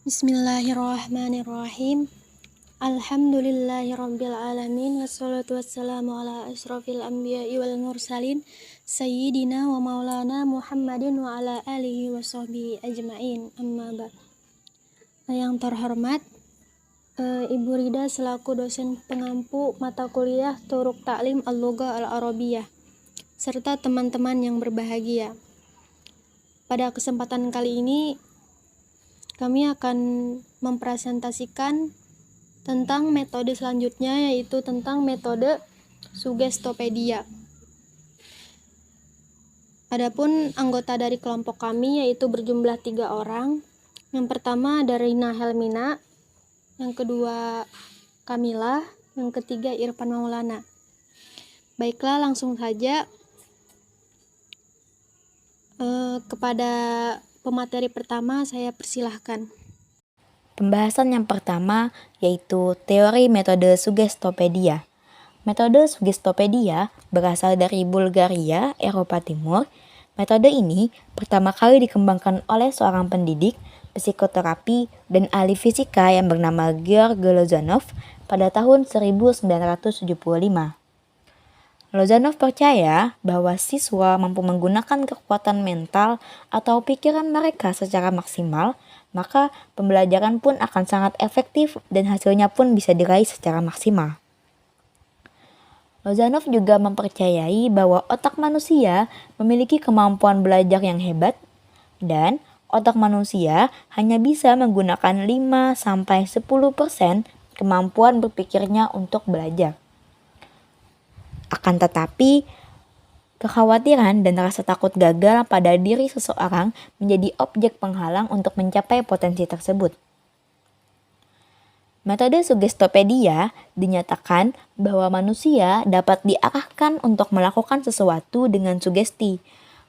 Bismillahirrahmanirrahim. Alhamdulillahirabbil alamin wassalatu wassalamu ala asyrofil anbiya'i wal mursalin sayyidina wa maulana Muhammadin wa ala alihi wa sahbihi ajmain. Amma ba'd. Yang terhormat Ibu Rida selaku dosen pengampu mata kuliah Turuk Ta'lim Al-Lughah Al-Arabiyah serta teman-teman yang berbahagia. Pada kesempatan kali ini kami akan mempresentasikan tentang metode selanjutnya, yaitu tentang metode Suggestopedia. Adapun anggota dari kelompok kami yaitu berjumlah 3 orang. Yang pertama ada Rina Helmina, yang kedua Kamila, yang ketiga Irfan Maulana. Baiklah, langsung saja kepada pemateri pertama saya persilahkan. Pembahasan yang pertama yaitu teori metode Suggestopedia. Metode Suggestopedia berasal dari Bulgaria, Eropa Timur. Metode ini pertama kali dikembangkan oleh seorang pendidik, psikoterapi, dan ahli fisika yang bernama Georg Lozanov pada tahun 1975. Lozanov percaya bahwa siswa mampu menggunakan kekuatan mental atau pikiran mereka secara maksimal, maka pembelajaran pun akan sangat efektif dan hasilnya pun bisa diraih secara maksimal. Lozanov juga mempercayai bahwa otak manusia memiliki kemampuan belajar yang hebat dan otak manusia hanya bisa menggunakan 5-10% kemampuan berpikirnya untuk belajar. Akan tetapi, kekhawatiran dan rasa takut gagal pada diri seseorang menjadi objek penghalang untuk mencapai potensi tersebut. Metode Suggestopedia dinyatakan bahwa manusia dapat diarahkan untuk melakukan sesuatu dengan sugesti.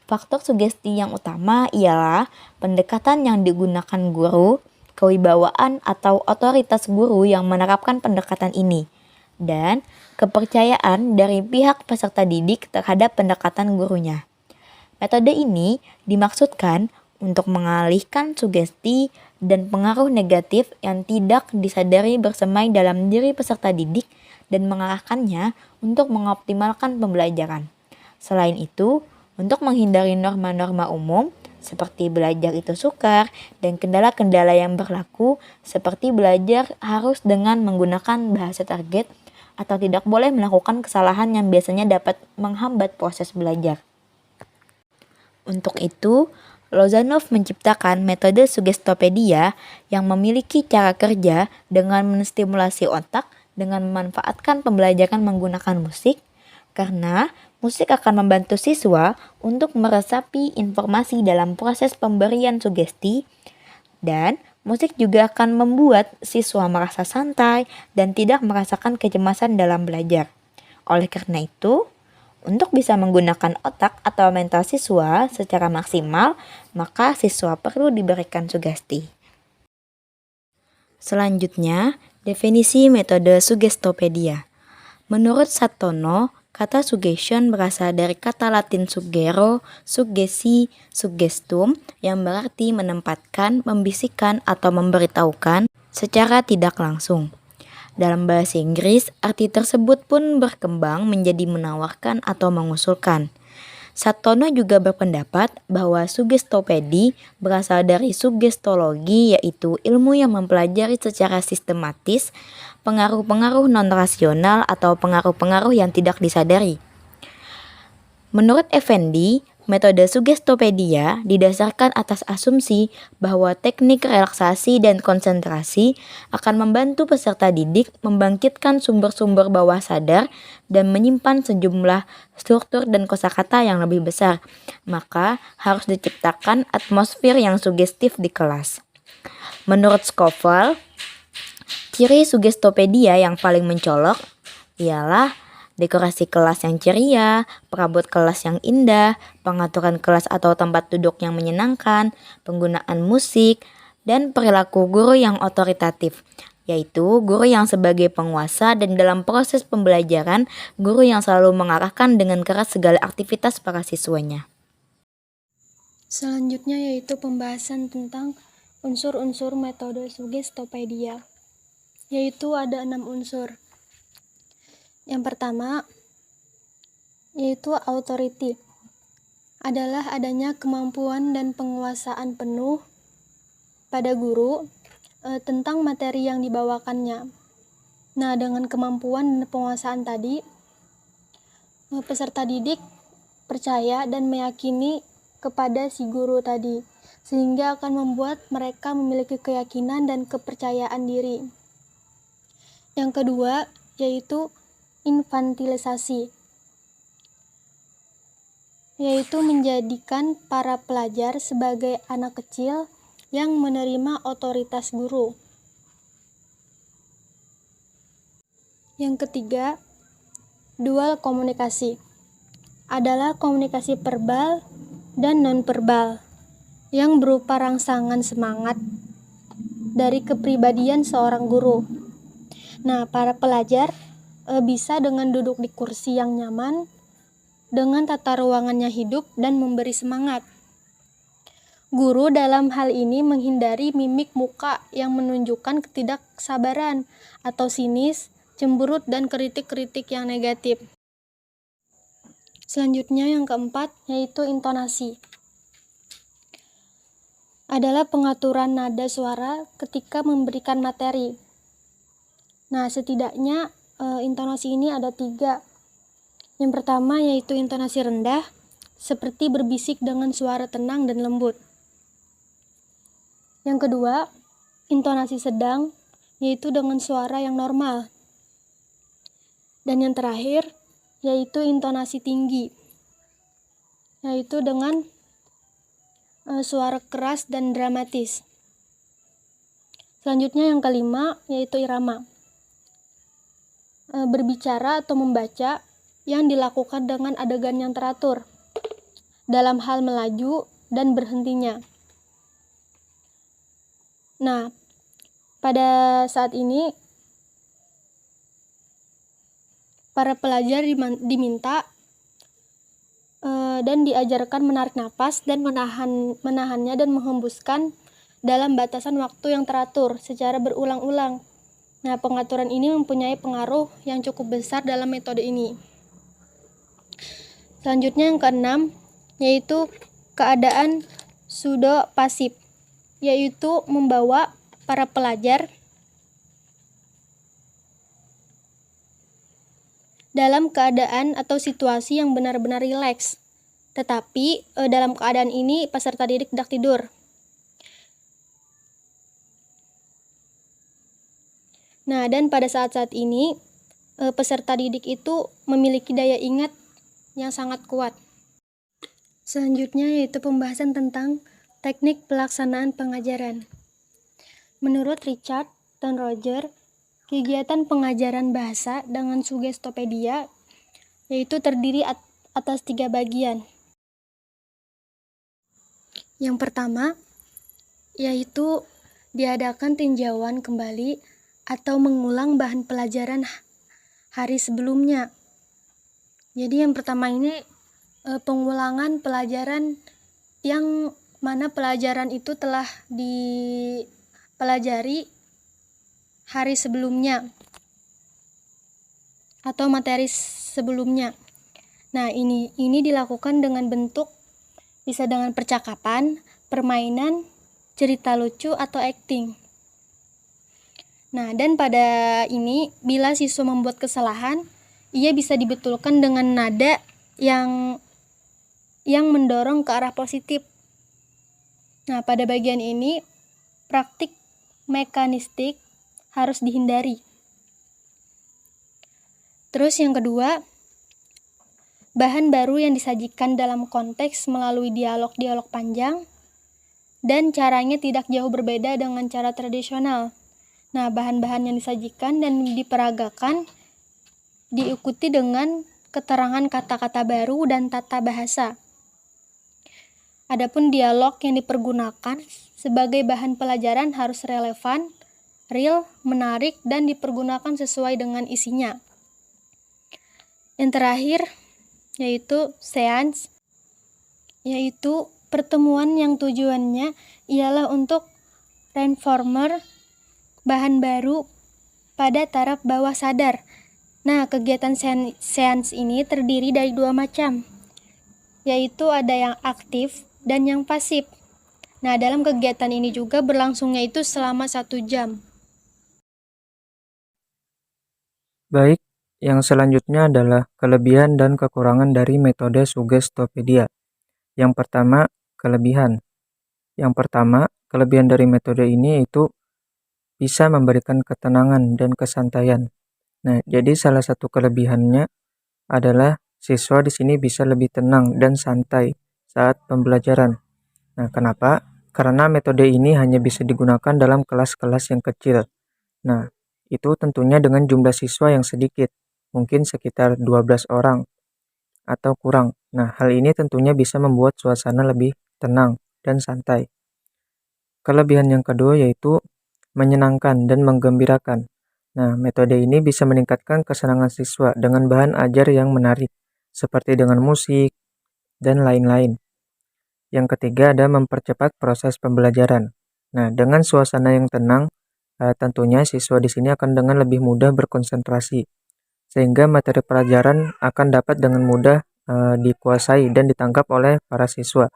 Faktor sugesti yang utama ialah pendekatan yang digunakan guru, kewibawaan atau otoritas guru yang menerapkan pendekatan ini, dan kepercayaan dari pihak peserta didik terhadap pendekatan gurunya. Metode ini dimaksudkan untuk mengalihkan sugesti dan pengaruh negatif yang tidak disadari bersemai dalam diri peserta didik dan mengarahkannya untuk mengoptimalkan pembelajaran. Selain itu, untuk menghindari norma-norma umum seperti belajar itu sukar dan kendala-kendala yang berlaku seperti belajar harus dengan menggunakan bahasa target atau tidak boleh melakukan kesalahan yang biasanya dapat menghambat proses belajar. Untuk itu, Lozanov menciptakan metode Suggestopedia yang memiliki cara kerja dengan menstimulasi otak dengan memanfaatkan pembelajaran menggunakan musik, karena musik akan membantu siswa untuk meresapi informasi dalam proses pemberian sugesti, dan musik juga akan membuat siswa merasa santai dan tidak merasakan kecemasan dalam belajar. Oleh karena itu, untuk bisa menggunakan otak atau mental siswa secara maksimal, maka siswa perlu diberikan sugesti. Selanjutnya, definisi metode Suggestopedia. Menurut Satono, kata suggestion berasal dari kata Latin suggero, suggesi, suggestum yang berarti menempatkan, membisikkan atau memberitahukan secara tidak langsung. Dalam bahasa Inggris, arti tersebut pun berkembang menjadi menawarkan atau mengusulkan. Satono juga berpendapat bahwa Suggestopedi berasal dari Suggestologi, yaitu ilmu yang mempelajari secara sistematis pengaruh-pengaruh non-rasional atau pengaruh-pengaruh yang tidak disadari. Menurut Effendi, metode Suggestopedia didasarkan atas asumsi bahwa teknik relaksasi dan konsentrasi akan membantu peserta didik membangkitkan sumber-sumber bawah sadar dan menyimpan sejumlah struktur dan kosakata yang lebih besar. Maka harus diciptakan atmosfer yang sugestif di kelas. Menurut Scovel, ciri Suggestopedia yang paling mencolok ialah dekorasi kelas yang ceria, perabot kelas yang indah, pengaturan kelas atau tempat duduk yang menyenangkan, penggunaan musik, dan perilaku guru yang otoritatif, yaitu guru yang sebagai penguasa dan dalam proses pembelajaran, guru yang selalu mengarahkan dengan keras segala aktivitas para siswanya. Selanjutnya yaitu pembahasan tentang unsur-unsur metode Sugestopedia, yaitu ada 6 unsur. Yang pertama, yaitu authority, adalah adanya kemampuan dan penguasaan penuh pada guru tentang materi yang dibawakannya. Nah, dengan kemampuan dan penguasaan tadi, peserta didik percaya dan meyakini kepada si guru tadi, sehingga akan membuat mereka memiliki keyakinan dan kepercayaan diri. Yang kedua, yaitu infantilisasi, yaitu menjadikan para pelajar sebagai anak kecil yang menerima otoritas guru. Yang ketiga, dual komunikasi, adalah komunikasi verbal dan non-verbal yang berupa rangsangan semangat dari kepribadian seorang guru. Nah, para pelajar bisa dengan duduk di kursi yang nyaman, dengan tata ruangannya hidup dan memberi semangat. Guru dalam hal ini menghindari mimik muka yang menunjukkan ketidaksabaran atau sinis, cemberut, dan kritik-kritik yang negatif. Selanjutnya yang keempat, yaitu intonasi, adalah pengaturan nada suara ketika memberikan materi. Nah, setidaknya intonasi ini ada 3. Yang pertama yaitu intonasi rendah, seperti berbisik dengan suara tenang dan lembut. Yang kedua, intonasi sedang, yaitu dengan suara yang normal. Dan yang terakhir, yaitu intonasi tinggi, yaitu dengan suara keras dan dramatis. Selanjutnya yang kelima, yaitu irama, berbicara atau membaca yang dilakukan dengan adegan yang teratur dalam hal melaju dan berhentinya. Nah, pada saat ini para pelajar diminta dan diajarkan menarik napas dan menahannya dan menghembuskan dalam batasan waktu yang teratur secara berulang-ulang. Nah, pengaturan ini mempunyai pengaruh yang cukup besar dalam metode ini. Selanjutnya yang keenam, yaitu keadaan pseudo-pasif, yaitu membawa para pelajar dalam keadaan atau situasi yang benar-benar rileks. Tetapi dalam keadaan ini peserta didik tidak tidur. Nah, dan pada saat-saat ini peserta didik itu memiliki daya ingat yang sangat kuat. Selanjutnya yaitu pembahasan tentang teknik pelaksanaan pengajaran. Menurut Richard dan Roger, kegiatan pengajaran bahasa dengan Sugestopedia yaitu terdiri atas 3 bagian. Yang pertama, yaitu diadakan tinjauan kembali atau mengulang bahan pelajaran hari sebelumnya. Jadi yang pertama ini pengulangan pelajaran yang mana pelajaran itu telah dipelajari hari sebelumnya atau materi sebelumnya. Nah, ini dilakukan dengan bentuk bisa dengan percakapan, permainan, cerita lucu atau acting. Nah, dan pada ini bila siswa membuat kesalahan, ia bisa dibetulkan dengan nada yang mendorong ke arah positif. Nah, pada bagian ini praktik mekanistik harus dihindari. Terus yang kedua, bahan baru yang disajikan dalam konteks melalui dialog-dialog panjang dan caranya tidak jauh berbeda dengan cara tradisional. Nah, bahan-bahan yang disajikan dan diperagakan diikuti dengan keterangan kata-kata baru dan tata bahasa. Adapun dialog yang dipergunakan sebagai bahan pelajaran harus relevan, real, menarik, dan dipergunakan sesuai dengan isinya. Yang terakhir yaitu seance, yaitu pertemuan yang tujuannya ialah untuk reformer bahan baru pada taraf bawah sadar. Nah, kegiatan seans ini terdiri dari 2 macam, yaitu ada yang aktif dan yang pasif. Nah, dalam kegiatan ini juga berlangsungnya itu selama 1 jam. Baik, yang selanjutnya adalah kelebihan dan kekurangan dari metode Sugestopedia. Yang pertama, kelebihan. Yang pertama, kelebihan dari metode ini yaitu bisa memberikan ketenangan dan kesantaian. Nah, jadi salah satu kelebihannya adalah siswa di sini bisa lebih tenang dan santai saat pembelajaran. Nah, kenapa? Karena metode ini hanya bisa digunakan dalam kelas-kelas yang kecil. Nah, itu tentunya dengan jumlah siswa yang sedikit, mungkin sekitar 12 orang atau kurang. Nah, hal ini tentunya bisa membuat suasana lebih tenang dan santai. Kelebihan yang kedua yaitu menyenangkan dan menggembirakan. Nah, metode ini bisa meningkatkan kesenangan siswa dengan bahan ajar yang menarik, seperti dengan musik dan lain-lain. Yang ketiga ada mempercepat proses pembelajaran. Nah, dengan suasana yang tenang, tentunya siswa di sini akan dengan lebih mudah berkonsentrasi, sehingga materi pelajaran akan dapat dengan mudah dikuasai dan ditangkap oleh para siswa.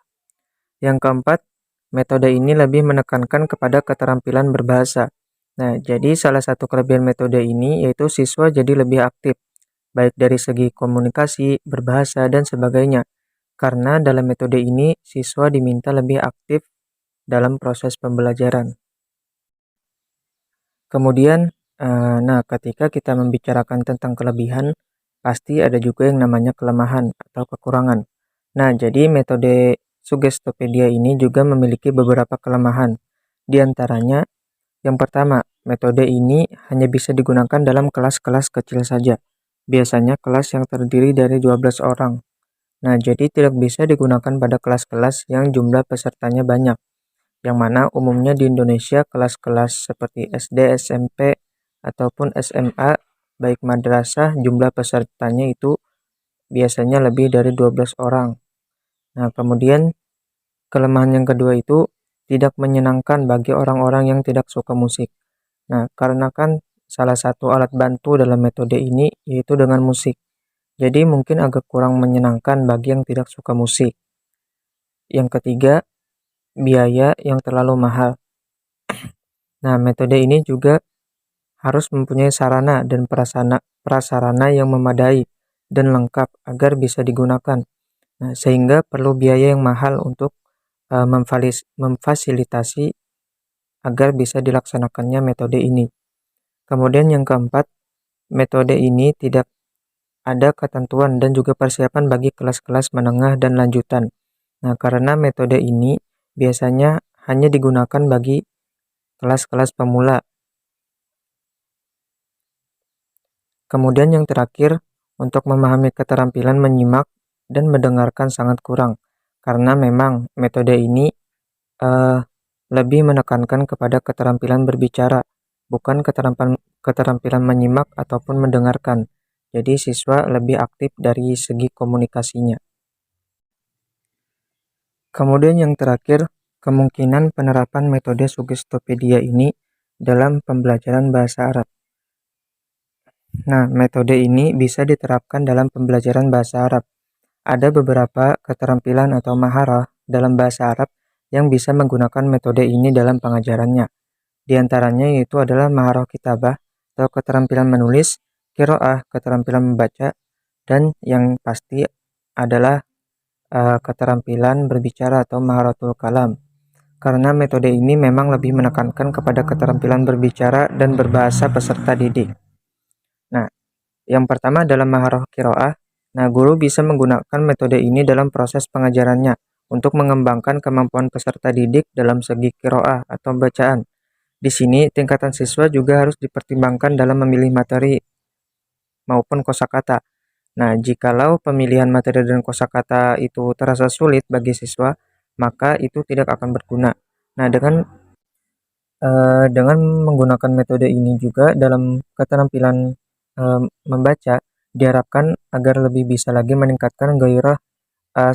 Yang keempat, metode ini lebih menekankan kepada keterampilan berbahasa. Nah, jadi salah satu kelebihan metode ini yaitu siswa jadi lebih aktif, baik dari segi komunikasi, berbahasa, dan sebagainya. Karena dalam metode ini, siswa diminta lebih aktif dalam proses pembelajaran. Kemudian, nah ketika kita membicarakan tentang kelebihan, pasti ada juga yang namanya kelemahan atau kekurangan. Nah, jadi metode Sugestopedia ini juga memiliki beberapa kelemahan. Di antaranya, yang pertama, metode ini hanya bisa digunakan dalam kelas-kelas kecil saja. Biasanya kelas yang terdiri dari 12 orang. Nah, jadi tidak bisa digunakan pada kelas-kelas yang jumlah pesertanya banyak, yang mana umumnya di Indonesia kelas-kelas seperti SD, SMP, ataupun SMA, baik madrasah, jumlah pesertanya itu biasanya lebih dari 12 orang. Nah, kemudian kelemahan yang kedua itu tidak menyenangkan bagi orang-orang yang tidak suka musik. Nah, karena kan salah satu alat bantu dalam metode ini yaitu dengan musik. Jadi mungkin agak kurang menyenangkan bagi yang tidak suka musik. Yang ketiga, biaya yang terlalu mahal. Nah, metode ini juga harus mempunyai sarana dan prasarana yang memadai dan lengkap agar bisa digunakan. Nah, sehingga perlu biaya yang mahal untuk memfasilitasi agar bisa dilaksanakannya metode ini. Kemudian yang keempat, metode ini tidak ada ketentuan dan juga persiapan bagi kelas-kelas menengah dan lanjutan. Nah, karena metode ini biasanya hanya digunakan bagi kelas-kelas pemula. Kemudian yang terakhir, untuk memahami keterampilan menyimak dan mendengarkan sangat kurang, karena memang metode ini lebih menekankan kepada keterampilan berbicara, bukan keterampilan menyimak ataupun mendengarkan. Jadi siswa lebih aktif dari segi komunikasinya. Kemudian yang terakhir, kemungkinan penerapan metode Sugestopedia ini dalam pembelajaran bahasa Arab. Nah, metode ini bisa diterapkan dalam pembelajaran bahasa Arab. Ada beberapa keterampilan atau maharah dalam bahasa Arab yang bisa menggunakan metode ini dalam pengajarannya. Di antaranya yaitu adalah maharah kitabah atau keterampilan menulis, qiraah, keterampilan membaca, dan yang pasti adalah keterampilan berbicara atau maharatul kalam. Karena metode ini memang lebih menekankan kepada keterampilan berbicara dan berbahasa peserta didik. Nah, yang pertama adalah maharah qiraah. Nah, guru bisa menggunakan metode ini dalam proses pengajarannya untuk mengembangkan kemampuan peserta didik dalam segi qiraah atau bacaan. Di sini, tingkatan siswa juga harus dipertimbangkan dalam memilih materi maupun kosakata. Nah, jikalau pemilihan materi dan kosakata itu terasa sulit bagi siswa, maka itu tidak akan berguna. Nah, dengan menggunakan metode ini juga dalam keterampilan membaca diharapkan agar lebih bisa lagi meningkatkan gairah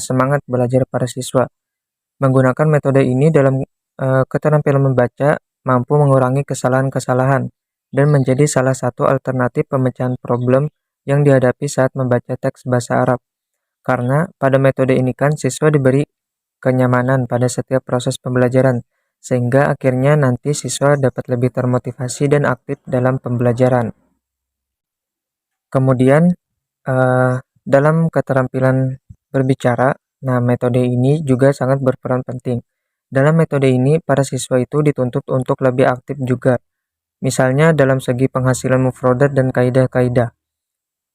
semangat belajar para siswa. Menggunakan metode ini dalam keterampilan membaca mampu mengurangi kesalahan-kesalahan dan menjadi salah satu alternatif pemecahan problem yang dihadapi saat membaca teks bahasa Arab. Karena pada metode ini kan siswa diberi kenyamanan pada setiap proses pembelajaran, sehingga akhirnya nanti siswa dapat lebih termotivasi dan aktif dalam pembelajaran. Kemudian, dalam keterampilan berbicara, nah metode ini juga sangat berperan penting. Dalam metode ini, para siswa itu dituntut untuk lebih aktif juga. Misalnya dalam segi penghasilan mufrodat dan kaidah-kaidah.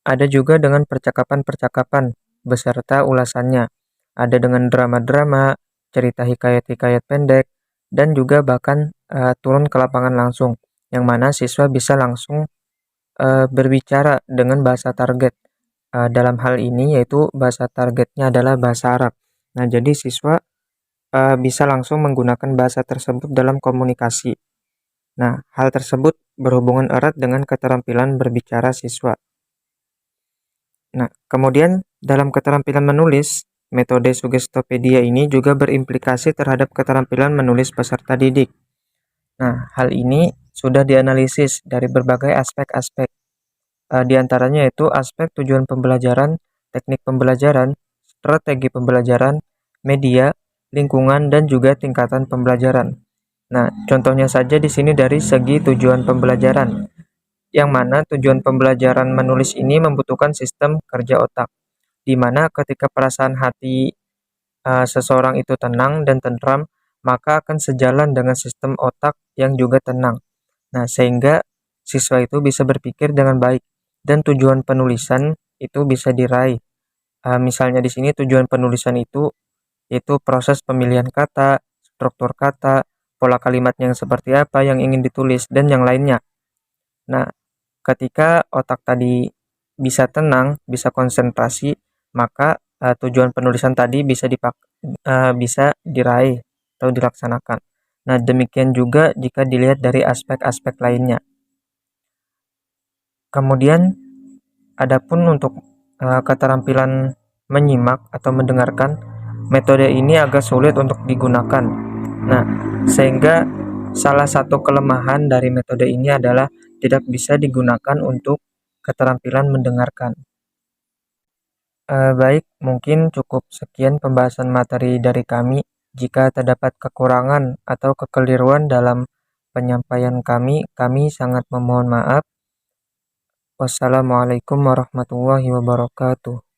Ada juga dengan percakapan-percakapan beserta ulasannya. Ada dengan drama-drama, cerita hikayat-hikayat pendek, dan juga bahkan turun ke lapangan langsung, yang mana siswa bisa langsung berbicara dengan bahasa target. Dalam hal ini yaitu bahasa targetnya adalah bahasa Arab. Nah, jadi siswa bisa langsung menggunakan bahasa tersebut dalam komunikasi. Nah, hal tersebut berhubungan erat dengan keterampilan berbicara siswa. Nah, kemudian dalam keterampilan menulis, metode Sugestopedia ini juga berimplikasi terhadap keterampilan menulis peserta didik. Nah, hal ini sudah dianalisis dari berbagai aspek-aspek. Di antaranya yaitu aspek tujuan pembelajaran, teknik pembelajaran, strategi pembelajaran, media, lingkungan, dan juga tingkatan pembelajaran. Nah, contohnya saja di sini dari segi tujuan pembelajaran, yang mana tujuan pembelajaran menulis ini membutuhkan sistem kerja otak, di mana ketika perasaan hati seseorang itu tenang dan tentram, maka akan sejalan dengan sistem otak yang juga tenang. Nah, sehingga siswa itu bisa berpikir dengan baik dan tujuan penulisan itu bisa diraih. Misalnya di sini tujuan penulisan itu proses pemilihan kata, struktur kata, pola kalimat yang seperti apa yang ingin ditulis, dan yang lainnya. Nah, ketika otak tadi bisa tenang, bisa konsentrasi, maka tujuan penulisan tadi bisa diraih atau dilaksanakan. Nah, demikian juga jika dilihat dari aspek-aspek lainnya. Kemudian, adapun untuk keterampilan menyimak atau mendengarkan, metode ini agak sulit untuk digunakan. Nah, sehingga salah satu kelemahan dari metode ini adalah tidak bisa digunakan untuk keterampilan mendengarkan. Baik, mungkin cukup sekian pembahasan materi dari kami. Jika terdapat kekurangan atau kekeliruan dalam penyampaian kami sangat memohon maaf. Wassalamualaikum warahmatullahi wabarakatuh.